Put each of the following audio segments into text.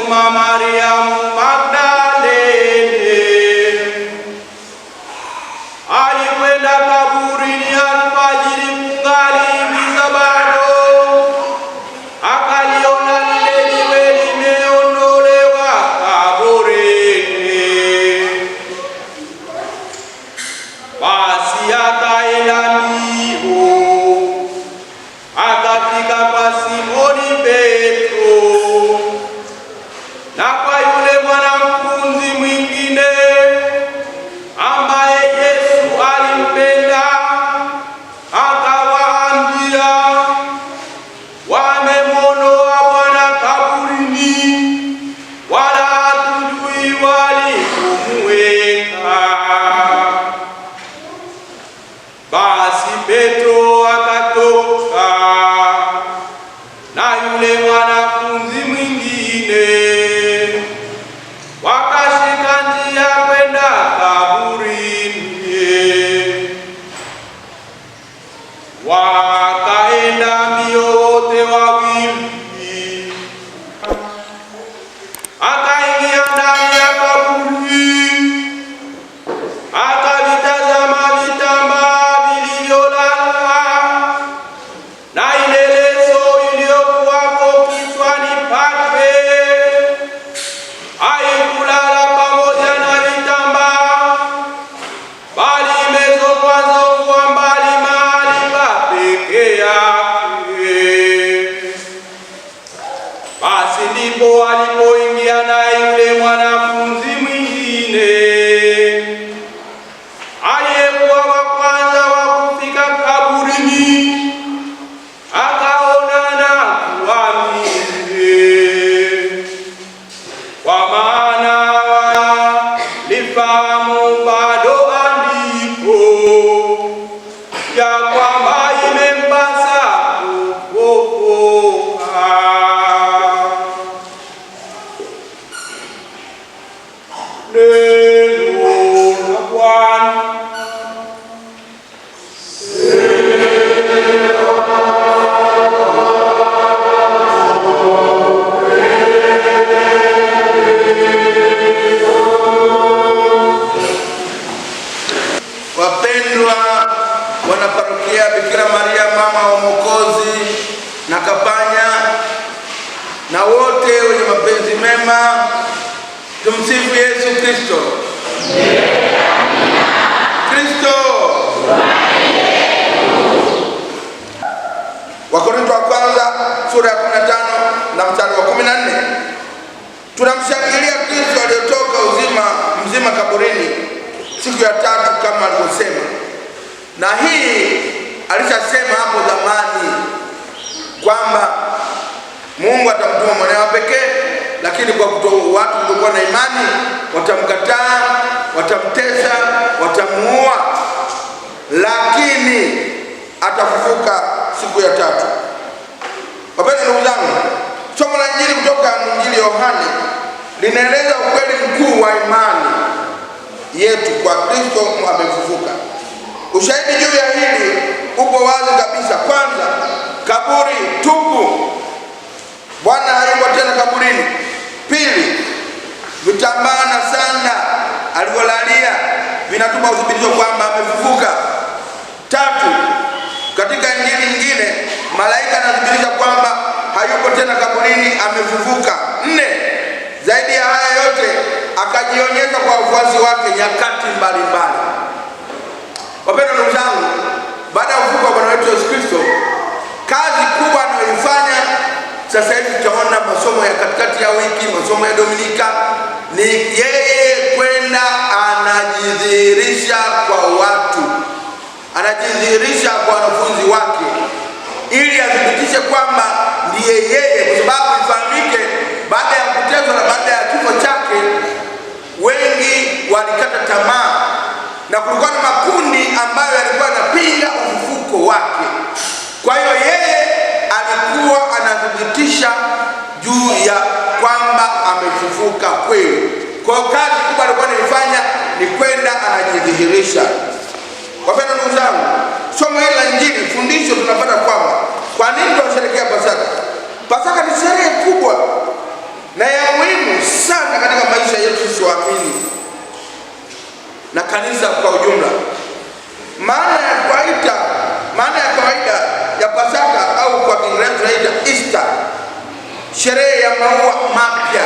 Mama Mariamu Magdalene alikwenda kaburini alfajiri kungali giza bado, akaliona lile jiwe limeondolewa kaburini. Basi akaenda mbio akafika kwa Simoni Petro na kwa yule mwanafunzi mwingine ambaye Yesu alimpenda, akawaambia, wamemwondoa Bwana kaburini, wala hatujui walipomweka. Basi Petro akatoka na yule mwanafunzi mwingine, wakashika njia kwenda kaburini. Wakaenda mbio wote wawili, akaingia ndani ya kaburi, akavitazama vitambaa vilivyolala na ile leso iliyokuwako kichwani pake. Haikulala pamoja na vitambaa, bali imezongwazongwa mbali mahali pa peke yake. Basi ndipo alipoingia na yule mwanafunzi mwingine aliyekuwa wa kwanza wa kufika kaburini, akaona na kuamini, kwa maana walifahamu bado andiko ya kwamba imempasa kufufuka. Neno la Bwana. Wapendwa wanaparokia Bikira Maria mama wa Mwokozi na Kapanya na wote wenye mapenzi mema, tumsifu Yesu Kristo. Kristo. Wakorintho wa kwanza sura ya 15 na mstari wa 14. Tunamshangilia Kristo aliyotoka mzima kaburini siku ya tatu kama alivyosema. Na hii alishasema hapo zamani kwamba Mungu atamtuma mwanawe pekee, lakini kwa watu kutokuwa na imani watamkataa, watamtesa, watamuua, lakini atafufuka siku ya tatu. Wapendwa ndugu zangu, somo la Injili kutoka Injili Yohane linaeleza ukweli mkuu wa imani yetu kwa Kristo amefufuka. Ushahidi juu ya hili upo wazi kabisa. Kwanza, kaburi tupu, Bwana hayupo tena kaburini. Pili, vitambaa na sanda alivyolalia vinatupa uthibitisho kwamba amefufuka. Tatu, katika Injili nyingine malaika anathibitisha kwamba hayupo tena kaburini, amefufuka. Nne, zaidi ya haya yote akajionyesha kwa wafuasi wake nyakati mbalimbali. Wapendwa ndugu zangu, baada ya ufufuko wa Bwana wetu Yesu Kristo, kazi kubwa anayoifanya sasa hivi, tutaona masomo ya katikati ya wiki, masomo ya Dominika, ni yeye kwenda anajidhihirisha kwa watu, anajidhihirisha kwa wanafunzi wake, ili athibitishe kwamba ndiye yeye, kwa sababu ifahamike, baada ya kuteswa na baada ya kifo chake wengi walikata tamaa, na kulikuwa na makundi ambayo yalikuwa yanapinga ufufuko wake. Kwa hiyo yeye alikuwa anathibitisha juu ya kwamba amefufuka kweli. Kwa hiyo kazi kubwa alikuwa anaifanya ni kwenda anajidhihirisha. Wapendwa ndugu zangu, somo hili la Injili, fundisho tunapata kwamba kwa nini tunasherehekea Pasaka. Pasaka ni sherehe kubwa na ya muhimu muhimu sana katika maisha yetu sisi waamini na kanisa kwa ujumla. Maana ya kawaida ya Pasaka au kwa Kiingereza tunaita Easter, sherehe ya maua mapya.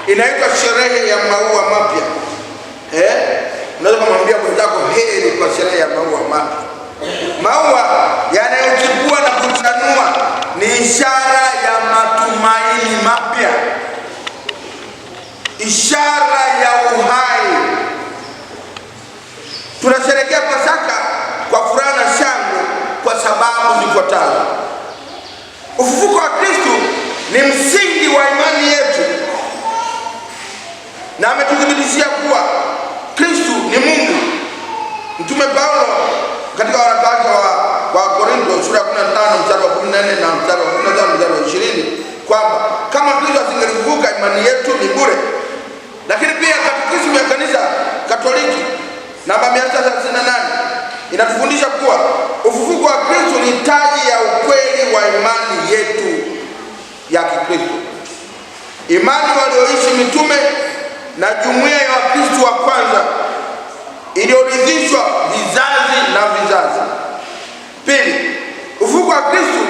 Inaitwa sherehe ya maua mapya. Unaweza kumwambia mwenzako heri kwa sherehe ya maua mapya. Maua yanayochipua na kuchanua ni ishara ya matumaini mapya, ishara ya uhai. Tunasherehekea Pasaka kwa furaha na shangwe kwa sababu zifuatazo. Ufufuko wa Kristo ni msingi wa imani yetu, na ametuthibitishia kuwa Kristo ni Mungu. Mtume Paulo katika waraka wake wa Korintho sura ya 15 mstari wa 14 na mstari wa 15 mstari wa 20 kwamba kama Kristo asingelifufuka imani yetu ni bure. Lakini pia katekisimu ya kanisa Katoliki namba 638 inatufundisha kuwa ufufuko wa Kristo ni taji ya ukweli wa imani yetu ya Kikristo. Imani walioishi mitume na jumuiya ya Wakristo wa kwanza iliyorithishwa vizazi na vizazi. Pili, ufufuko wa Kristo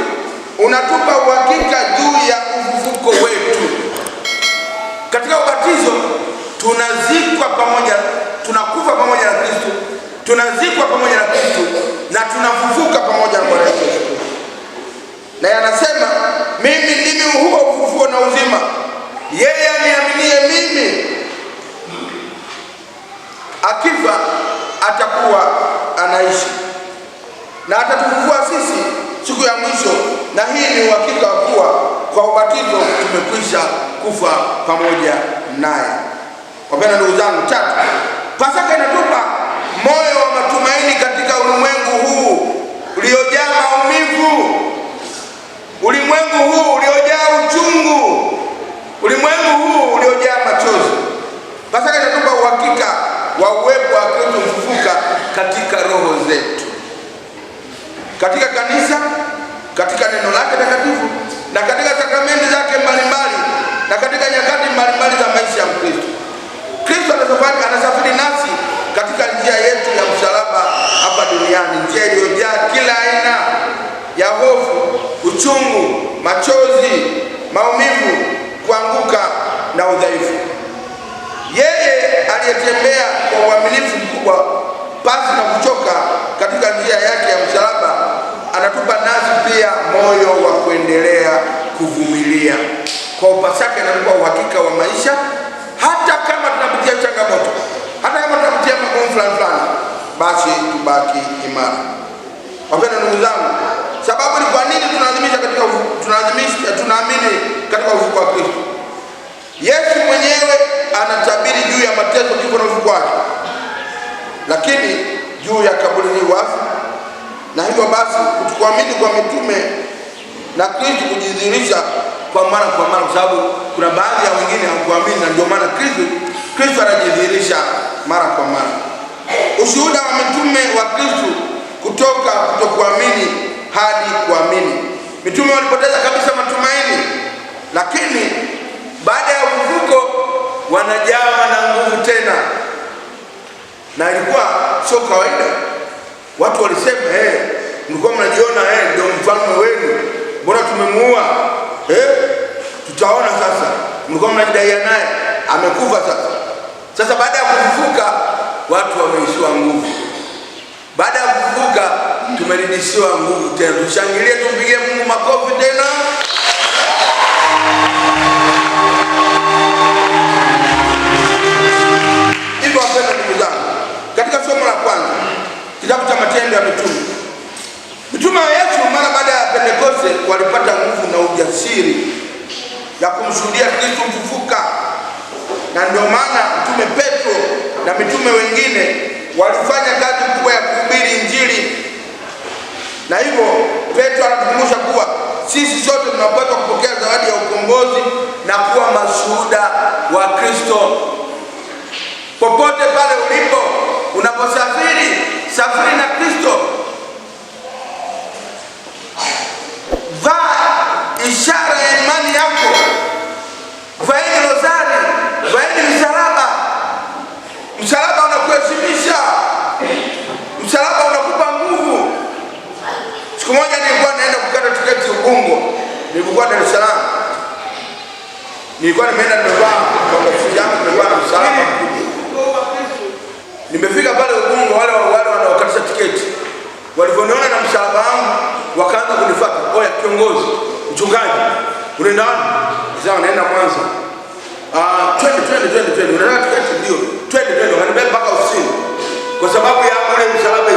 unatupa uhakika juu ya ufufuko wetu. Katika ubatizo tunazikwa pamoja, tunakufa pamoja na Kristo, tunazikwa pamoja na Kristo na tunafufuka pamoja na Bwana Yesu Kristo. Na yanasema mimi ndimi huo ufufuo na uzima, yeye aniaminie mimi akifa atakuwa anaishi, na atatufufua sisi siku ya mwisho. Na hii ni uhakika wa kuwa kwa ubatizo tumekwisha kufa pamoja naye. Wapendwa ndugu zangu, tatu, Pasaka inatupa moyo wa matumaini katika ulimwengu huu uliojaa maumivu, ulimwengu huu uliojaa uchungu, ulimwengu huu uliojaa machozi. Pasaka inatupa uhakika wa uwepo wa Kristo mfufuka katika roho zetu, katika kanisa, katika neno lake takatifu na katika sakramenti zake mbalimbali na katika nyakati mbalimbali za maisha ya Mkristo. Kristo anasafiri nasi katika njia yetu ya msalaba hapa duniani, njia iliyojaa kila aina ya hofu, uchungu, machozi, maumivu, kuanguka na udhaifu. Yeye aliyetembea kwa uaminifu mkubwa pasi na kuchoka katika njia yake ya msalaba anatupa nasi pia moyo wa kuendelea kuvumilia. Kwa Pasaka inatupa uhakika wa maisha hata kama tunapitia changamoto, hata kama tunapitia magumu fulani, basi tubaki imara. Wapendwa ndugu zangu, sababu ni kwa nini tunaamini katika ufufuko wa Kristo. Yesu mwenyewe anatabiri juu ya mateso, kifo na ufufuko wake, lakini juu ya kaburi ni wazi. Na hivyo basi kutukuamini kwa mitume na Kristo kujidhihirisha kwa mara, kwa sababu kuna baadhi ya wengine hawakuamini, na ndio maana Kristo anajidhihirisha mara kwa mara. Ushuhuda wa mitume wa Kristo kutoka kutokuamini hadi kuamini. Mitume walipoteza kabisa matumaini, lakini baada ya ufufuko wanajawa na nguvu tena, na ilikuwa sio kawaida. Watu walisema mlikuwa mnajiona ndio mfalme wenu, mbona tumemuua? Tutaona sasa. Mlikuwa mnajidaia naye, amekufa sasa. Sasa baada ya kufufuka watu wameishiwa nguvu. Baada ya kufufuka tumerudishiwa nguvu tena. Tushangilie, tumpigie Mungu makofi tena. Hivyo wapendwa ndugu zangu, katika somo la kwanza kitabu cha Matendo ya Mitume, mitume wa Yesu mara baada ya Pentekoste walipata nguvu na ujasiri ya kumshuhudia Kristo mfufuka, na ndio maana mtume Petro na mitume wengine walifanya kazi kubwa ya kuhubiri Injili. Na hivyo Petro anatukumbusha kuwa sisi sote tunapaswa kupokea zawadi ya ukombozi na kuwa mashuhuda wa Kristo. Popote pale ulipo, unaposafiri, safiri na Kristo. Vaa ishara ya imani yako, vaeni rozari, nilikuwa Dar es Salaam, nilikuwa nimeenda nimevaa kwa ofisi yangu, nimevaa na msalaba. Nimefika pale Ubungo, wale wanaokatisha tiketi walivyoniona na msalaba wangu wakaanza kunifuata. Oya kiongozi, mchungaji, unaenda wapi? Sasa naenda Mwanza. Twende. Unataka tiketi? Ndio. Twende. Wanibeba mpaka ofisini kwa sababu ya ule msalaba